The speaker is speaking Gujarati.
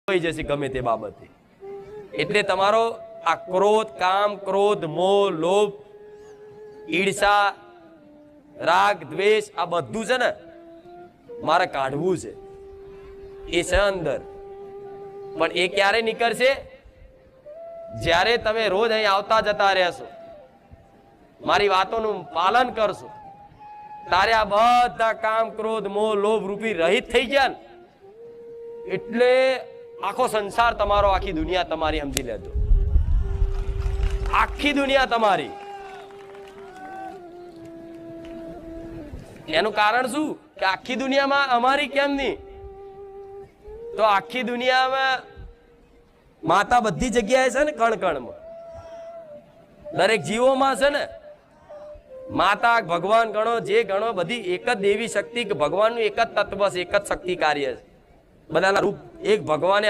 થઈ જશે ગમે તે બાબતે। એટલે તમારો આ ક્રોધ, કામ, ક્રોધ, મોહ, લોભ, ઈર્ષા, રાગ, દ્વેષ આ બધું છે ને મારે કાઢવું છે, એ છે અંદર। પણ એ ક્યારે નીકળશે? જ્યારે તમે રોજ અહીં આવતા જતા રહેશો, મારી વાતોનું પાલન કરશો, તારે આ બધા કામ, ક્રોધ, મોહ, લોભ રૂપી રહિત થઈ ગયા ને એટલે આખો સંસાર તમારો, આખી દુનિયા તમારી સમજી લેજો, આખી દુનિયા તમારી। એનું કારણ શું કે આખી દુનિયામાં અમારી કેમ નહીં? તો આખી દુનિયામાં માતા બધી જગ્યાએ છે ને, કણ કણમાં, દરેક જીવોમાં છે ને માતા, ભગવાન ગણો જે ગણો, બધી એક જ દેવી શક્તિ, ભગવાનનું એક જ તત્વ છે, એક જ શક્તિ કાર્ય છે, બધાના રૂપ એક ભગવાને